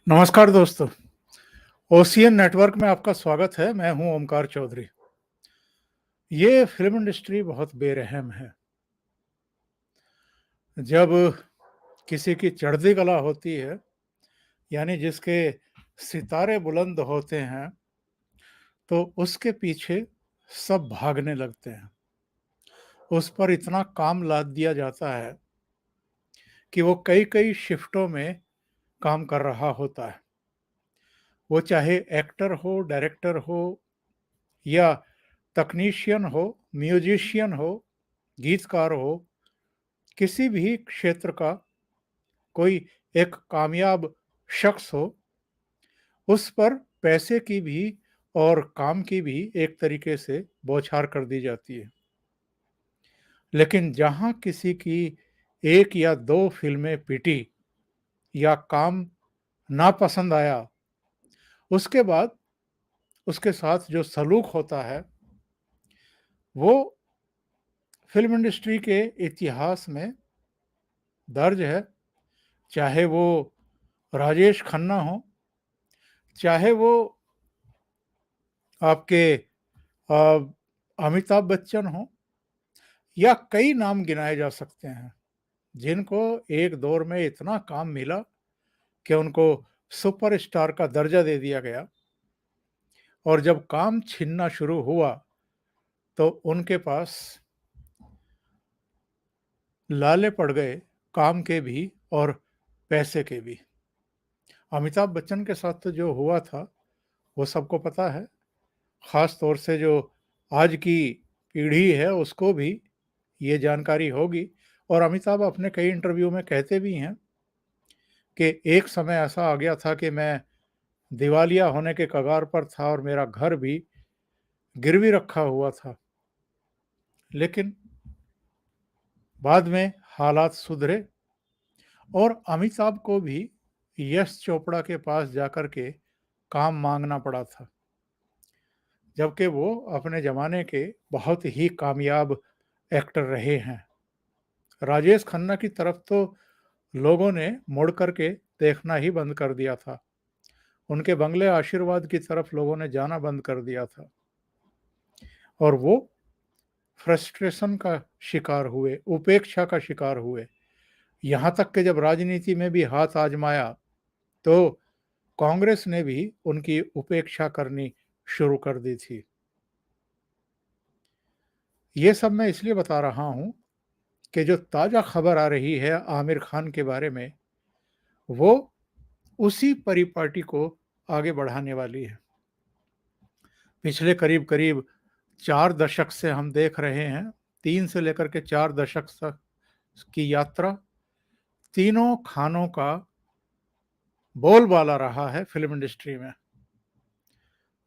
नमस्कार दोस्तों, ocean network में आपका स्वागत है। मैं हूं ओमकार चौधरी। ये फ़िल्म इंडस्ट्री बहुत बेरहम है। जब किसी की चढ़ती कला होती है, यानी जिसके सितारे बुलंद होते हैं, तो उसके पीछे सब भागने लगते हैं। उस पर इतना काम लाद दिया जाता है कि वो कई-कई शिफ्टों में काम कर रहा होता है। वो चाहे एक्टर हो, डायरेक्टर हो या तकनीशियन हो, म्यूजिशियन हो, गीतकार हो, किसी भी क्षेत्र का कोई एक कामयाब शख्स हो, उस पर पैसे की भी और काम की भी एक तरीके से बौछार कर दी जाती है। लेकिन जहाँ किसी की 1 या 2 फ़िल्में पिटी या काम नापसंद आया, उसके बाद उसके साथ जो सलूक होता है, वो फ़िल्म इंडस्ट्री के इतिहास में दर्ज है। चाहे वो राजेश खन्ना हो, चाहे वो आपके अ, अमिताभ बच्चन हों या कई नाम गिनाए जा सकते हैं, जिनको एक दौर में इतना काम मिला कि उनको सुपरस्टार का दर्जा दे दिया गया और जब काम छिनना शुरू हुआ, तो उनके पास लाले पड़ गए काम के भी और पैसे के भी। अमिताभ बच्चन के साथ तो जो हुआ था, वो सबको पता है। ख़ास तौर से जो आज की पीढ़ी है, उसको भी ये जानकारी होगी और अमिताभ अपने कई इंटरव्यू में कहते भी हैं कि एक समय ऐसा आ गया था कि मैं दिवालिया होने के कगार पर था और मेरा घर भी गिरवी रखा हुआ था। लेकिन बाद में हालात सुधरे और अमिताभ को भी यश चोपड़ा के पास जाकर के काम माँगना पड़ा था। जबकि वो अपने ज़माने के बहुत ही कामयाब एक्टर रहे हैं। राजेश खन्ना की तरफ तो लोगों ने मुड़ कर के देखना ही बंद कर दिया था। उनके बंगले आशीर्वाद की तरफ लोगों ने जाना बंद कर दिया था और वो फ्रस्ट्रेशन का शिकार हुए, उपेक्षा का शिकार हुए। यहाँ तक कि जब राजनीति में भी हाथ आजमाया, तो कांग्रेस ने भी उनकी उपेक्षा करनी शुरू कर दी थी। ये सब मैं इसलिए बता रहा हूँ कि जो ताज़ा खबर आ रही है आमिर खान के बारे में, वो उसी परिपाटी को आगे बढ़ाने वाली है। पिछले करीब-करीब 4 दशक से हम देख रहे हैं, 3 से लेकर के 4 दशक तक की यात्रा, तीनों खानों का बोलबाला रहा है फ़िल्म इंडस्ट्री में।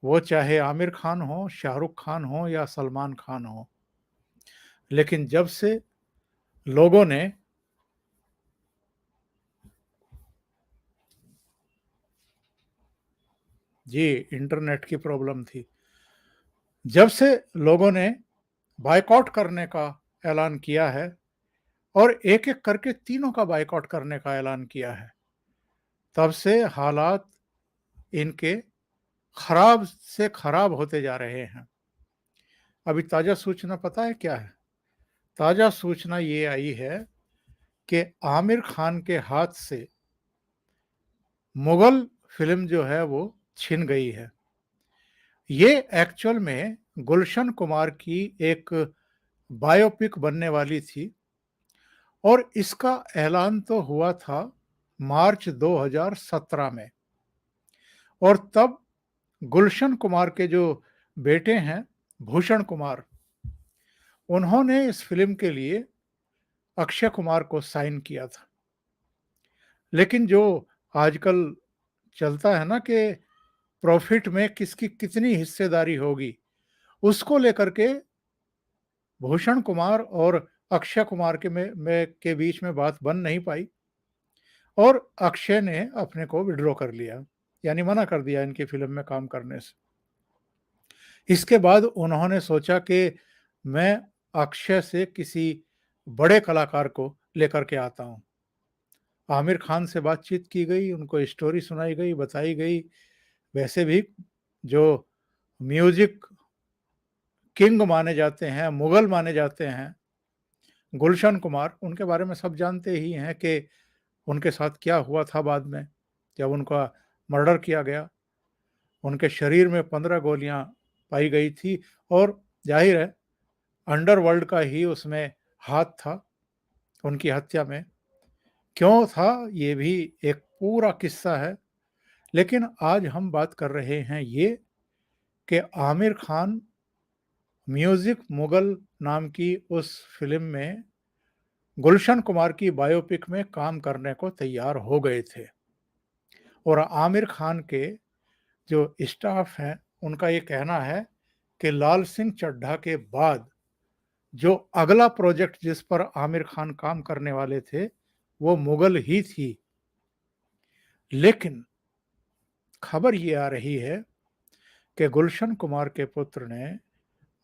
वो चाहे आमिर खान हो, शाहरुख खान हो या सलमान खान हो। लेकिन जब से लोगों ने जी, इंटरनेट की प्रॉब्लम थी। जब से लोगों ने बायकॉट करने का ऐलान किया है और एक-एक करके तीनों का बायकॉट करने का ऐलान किया है, तब से हालात इनके खराब से खराब होते जा रहे हैं। अभी ताज़ा सूचना पता है क्या है? ताज़ा सूचना ये आई है कि आमिर खान के हाथ से मुगल फ़िल्म जो है वो छिन गई है। ये एक्चुअल में गुलशन कुमार की एक बायोपिक बनने वाली थी और इसका ऐलान तो हुआ था मार्च 2017 में और तब गुलशन कुमार के जो बेटे हैं, भूषण कुमार, उन्होंने इस फ़िल्म के लिए अक्षय कुमार को साइन किया था। लेकिन जो आजकल चलता है ना कि प्रॉफ़िट में किसकी कितनी हिस्सेदारी होगी, उसको लेकर के भूषण कुमार और अक्षय कुमार के बीच में बात बन नहीं पाई और अक्षय ने अपने को विथड्रॉ कर लिया, यानी मना कर दिया इनकी फ़िल्म में काम करने से। इसके बाद उन्होंने सोचा कि मैं अक्षय से किसी बड़े कलाकार को लेकर के आता हूँ। आमिर खान से बातचीत की गई, उनको स्टोरी सुनाई गई, बताई गई। वैसे भी जो म्यूज़िक किंग माने जाते हैं, मुग़ल माने जाते हैं, गुलशन कुमार, उनके बारे में सब जानते ही हैं कि उनके साथ क्या हुआ था बाद में, जब उनका मर्डर किया गया। उनके शरीर में 15 गोलियाँ पाई गई थी और ज़ाहिर है अंडरवर्ल्ड का ही उसमें हाथ था उनकी हत्या में। क्यों था, ये भी एक पूरा किस्सा है। लेकिन आज हम बात कर रहे हैं ये कि आमिर खान म्यूज़िक मुग़ल नाम की उस फ़िल्म में गुलशन कुमार की बायोपिक में काम करने को तैयार हो गए थे। और आमिर खान के जो स्टाफ हैं, उनका ये कहना है कि लाल सिंह चड्ढा के बाद जो अगला प्रोजेक्ट जिस पर आमिर खान काम करने वाले थे, वो मुग़ल ही थी। लेकिन खबर ये आ रही है कि गुलशन कुमार के पुत्र ने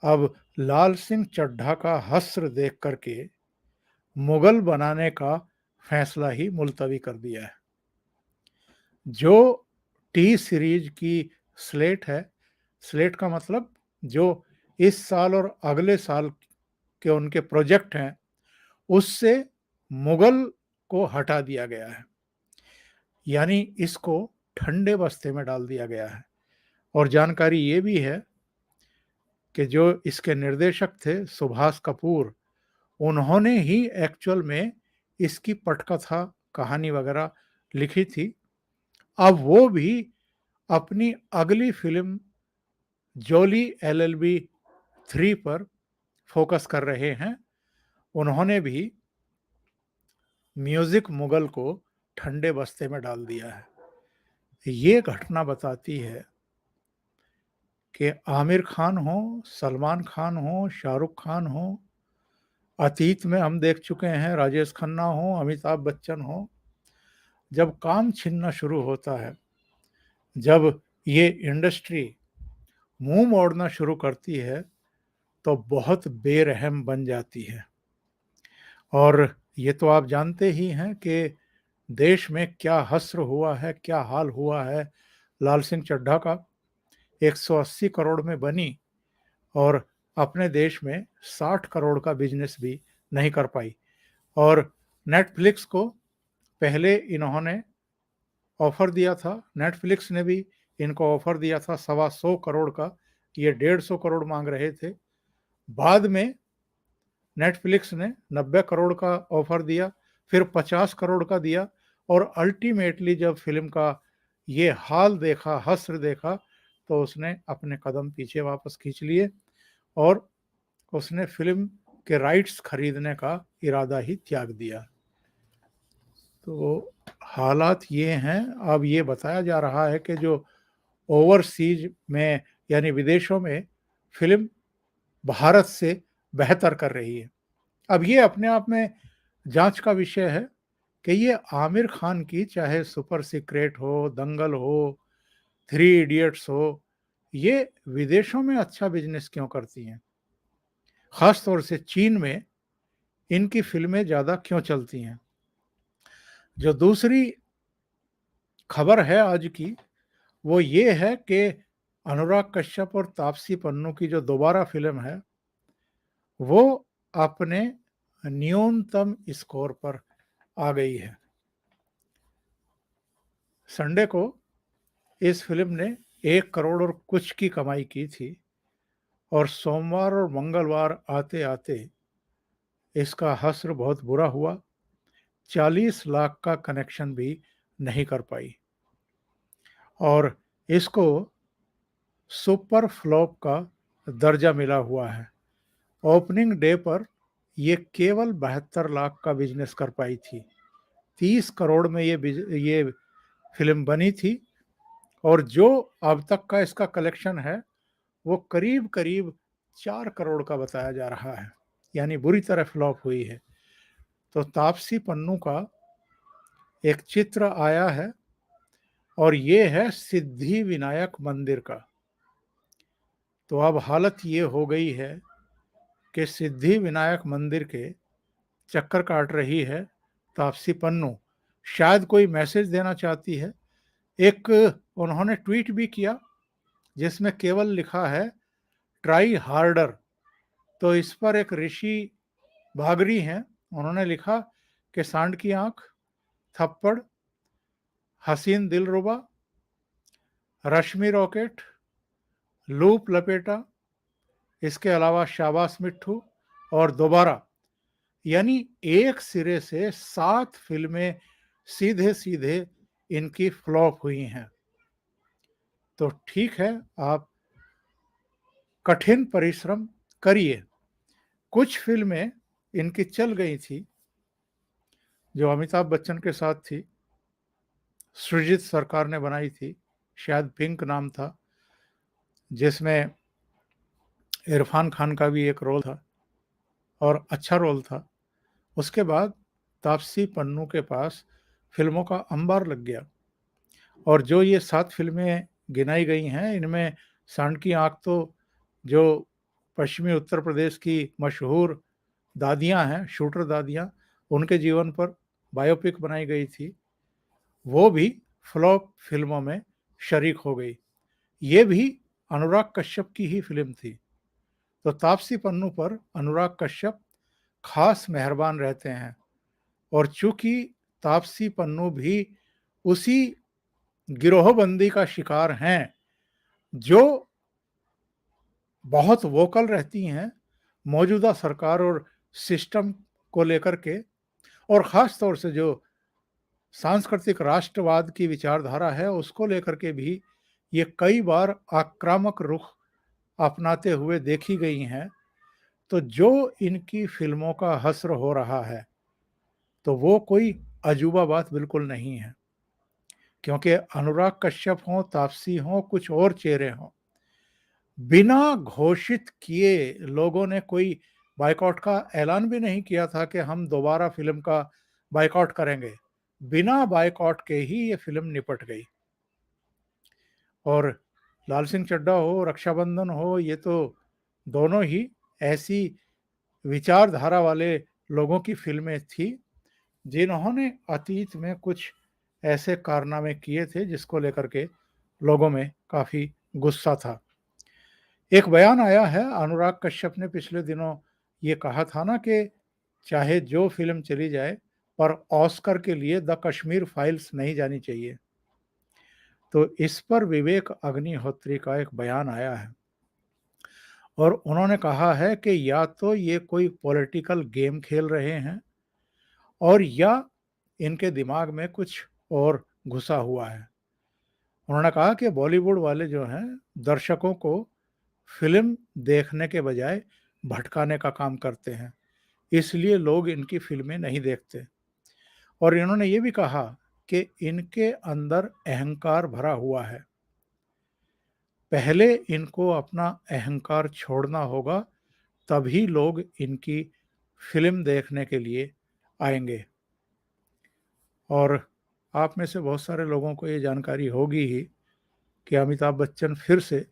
अब लाल सिंह चड्ढा का हश्र देख कर के मुग़ल बनाने का फैसला ही मुलतवी कर दिया है। जो टी सीरीज की स्लेट है, स्लेट का मतलब जो इस साल और अगले साल के उनके प्रोजेक्ट हैं, उससे मुग़ल को हटा दिया गया है। यानी इसको ठंडे बस्ते में डाल दिया गया है। और जानकारी ये भी है कि जो इसके निर्देशक थे सुभाष कपूर, उन्होंने ही एक्चुअल में इसकी पटकथा, कहानी वगैरह लिखी थी। अब वो भी अपनी अगली फ़िल्म जोली एलएलबी 3 पर फ़ोकस कर रहे हैं। उन्होंने भी म्यूज़िक मुग़ल को ठंडे बस्ते में डाल दिया है। ये घटना बताती है कि आमिर खान हो, सलमान खान हो, शाहरुख खान हो, अतीत में हम देख चुके हैं राजेश खन्ना हो, अमिताभ बच्चन हो, जब काम छिनना शुरू होता है, जब ये इंडस्ट्री मुँह मोड़ना शुरू करती है, तो बहुत बेरहम बन जाती है। और ये तो आप जानते ही हैं कि देश में क्या हश्र हुआ है, क्या हाल हुआ है लाल सिंह चड्ढा का। 180 करोड़ में बनी और अपने देश में 60 करोड़ का बिजनेस भी नहीं कर पाई। और नेटफ्लिक्स को पहले इन्होंने ऑफ़र दिया था, नेटफ्लिक्स ने भी इनको ऑफ़र दिया था 125 करोड़ का, ये 150 करोड़ माँग रहे थे। बाद में नेटफ्लिक्स ने 90 करोड़ का ऑफ़र दिया, फिर 50 करोड़ का दिया और अल्टीमेटली जब फ़िल्म का ये हाल देखा, हश्र देखा, तो उसने अपने कदम पीछे वापस खींच लिए और उसने फ़िल्म के राइट्स खरीदने का इरादा ही त्याग दिया। तो हालात ये हैं, अब ये बताया जा रहा है कि जो ओवरसीज़ में यानी विदेशों में फ़िल्म भारत से बेहतर कर रही है। अब ये अपने आप में जाँच का विषय है कि ये आमिर खान की चाहे सुपर सीक्रेट हो, दंगल हो, थ्री इडियट्स हो, ये विदेशों में अच्छा बिज़नेस क्यों करती हैं? ख़ास तौर से चीन में इनकी फ़िल्में ज़्यादा क्यों चलती हैं? जो दूसरी खबर है आज की, वो ये है कि अनुराग कश्यप और तापसी पन्नू की जो दोबारा फ़िल्म है, वो अपने न्यूनतम स्कोर पर आ गई है। संडे को इस फ़िल्म ने 1 करोड़ और कुछ की कमाई की थी और सोमवार और मंगलवार आते-आते इसका हश्र बहुत बुरा हुआ। 40 लाख का कनेक्शन भी नहीं कर पाई और इसको सुपर फ्लॉप का दर्जा मिला हुआ है। ओपनिंग डे पर ये केवल 72 लाख का बिज़नेस कर पाई थी। 30 करोड़ में ये फ़िल्म बनी थी और जो अब तक का इसका कलेक्शन है, वो करीब-करीब 4 करोड़ का बताया जा रहा है, यानी बुरी तरह फ्लॉप हुई है। तो तापसी पन्नू का एक चित्र आया है और ये है सिद्धिविनायक मंदिर का। तो अब हालत ये हो गई है कि सिद्धिविनायक मंदिर के चक्कर काट रही है तापसी पन्नू। शायद कोई मैसेज देना चाहती है। एक उन्होंने ट्वीट भी किया जिसमें केवल लिखा है ट्राई हार्डर। तो इस पर एक ऋषि भागरी हैं, उन्होंने लिखा कि सांड की आंख, थप्पड़, हसीन दिलरुबा, रश्मि रॉकेट, लूप लपेटा, इसके अलावा शाबाश मिट्ठू और दोबारा, यानी एक सिरे से 7 फिल्में सीधे सीधे इनकी फ्लॉप हुई हैं। तो ठीक है, आप कठिन परिश्रम करिए। कुछ फिल्में इनकी चल गई थी जो अमिताभ बच्चन के साथ थी, सृजित सरकार ने बनाई थी, शायद पिंक नाम था, जिसमें इरफान खान का भी एक रोल था और अच्छा रोल था। उसके बाद तापसी पन्नू के पास फिल्मों का अंबार लग गया और जो ये 7 फिल्में गिनाई गई हैं, इनमें सांड की आंख तो जो पश्चिमी उत्तर प्रदेश की मशहूर दादियाँ हैं, शूटर दादियाँ, उनके जीवन पर बायोपिक बनाई गई थी, वो भी फ्लॉप फिल्मों में शरीक हो गई। ये भी अनुराग कश्यप की ही फिल्म थी। तो तापसी पन्नू पर अनुराग कश्यप खास मेहरबान रहते हैं और चूंकि तापसी पन्नू भी उसी गिरोहबंदी का शिकार हैं जो बहुत वोकल रहती हैं मौजूदा सरकार और सिस्टम को लेकर के, और ख़ास तौर से जो सांस्कृतिक राष्ट्रवाद की विचारधारा है उसको लेकर के भी ये कई बार आक्रामक रुख अपनाते हुए देखी गई हैं। तो जो इनकी फिल्मों का हश्र हो रहा है, तो वो कोई अजूबा बात बिल्कुल नहीं है, क्योंकि अनुराग कश्यप हों, तापसी हों, कुछ और चेहरे हों, बिना घोषित किए लोगों ने कोई बायकॉट का ऐलान भी नहीं किया था कि हम दोबारा फिल्म का बायकॉट करेंगे। बिना बायकॉट के ही ये फिल्म निपट गई। और लाल सिंह चड्ढा हो, रक्षाबंधन हो, ये तो दोनों ही ऐसी विचारधारा वाले लोगों की फिल्में थी जिन्होंने अतीत में कुछ ऐसे कारनामे किए थे जिसको लेकर के लोगों में काफ़ी गुस्सा था। एक बयान आया है, अनुराग कश्यप ने पिछले दिनों ये कहा था ना कि चाहे जो फिल्म चली जाए पर ऑस्कर के लिए द कश्मीर फाइल्स नहीं जानी चाहिए। तो इस पर विवेक अग्निहोत्री का एक बयान आया है और उन्होंने कहा है कि या तो ये कोई पॉलिटिकल गेम खेल रहे हैं और या इनके दिमाग में कुछ और घुसा हुआ है। उन्होंने कहा कि बॉलीवुड वाले जो हैं दर्शकों को फिल्म देखने के बजाय भटकाने का काम करते हैं, इसलिए लोग इनकी फिल्में नहीं देखते। और इन्होंने ये भी कहा कि इनके अंदर अहंकार भरा हुआ है, पहले इनको अपना अहंकार छोड़ना होगा, तभी लोग इनकी फिल्म देखने के लिए आएंगे। और आप में से बहुत सारे लोगों को ये जानकारी होगी ही कि अमिताभ बच्चन फिर से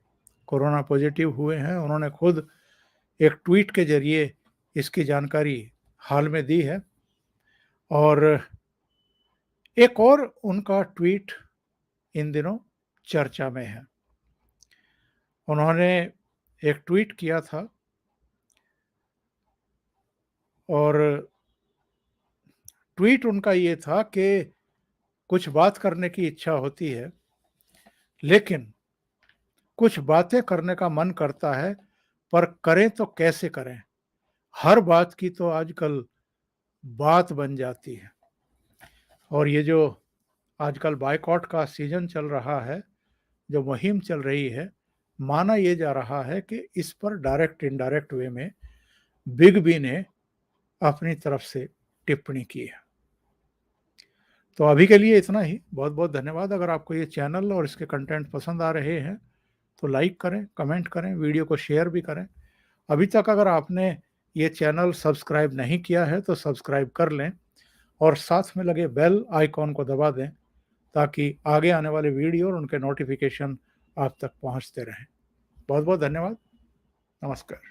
कोरोना पॉजिटिव हुए हैं। उन्होंने खुद एक ट्वीट के जरिए इसकी जानकारी हाल में दी है और एक और उनका ट्वीट इन दिनों चर्चा में है। उन्होंने एक ट्वीट किया था और ट्वीट उनका ये था कि कुछ बात करने की इच्छा होती है, लेकिन कुछ बातें करने का मन करता है, पर करें तो कैसे करें? हर बात की तो आजकल बात बन जाती है। और ये जो आजकल बायकॉट का सीजन चल रहा है, जो मुहिम चल रही है, माना ये जा रहा है कि इस पर डायरेक्ट इनडायरेक्ट वे में बिग बी ने अपनी तरफ से टिप्पणी की है। तो अभी के लिए इतना ही। बहुत-बहुत धन्यवाद। अगर आपको ये चैनल और इसके कंटेंट पसंद आ रहे हैं, तो लाइक करें, कमेंट करें, वीडियो को शेयर भी करें। अभी तक अगर आपने ये चैनल सब्सक्राइब नहीं किया है, तो सब्सक्राइब कर लें और साथ में लगे बेल आइकॉन को दबा दें, ताकि आगे आने वाले वीडियो और उनके नोटिफिकेशन आप तक पहुंचते रहें। बहुत-बहुत धन्यवाद। नमस्कार।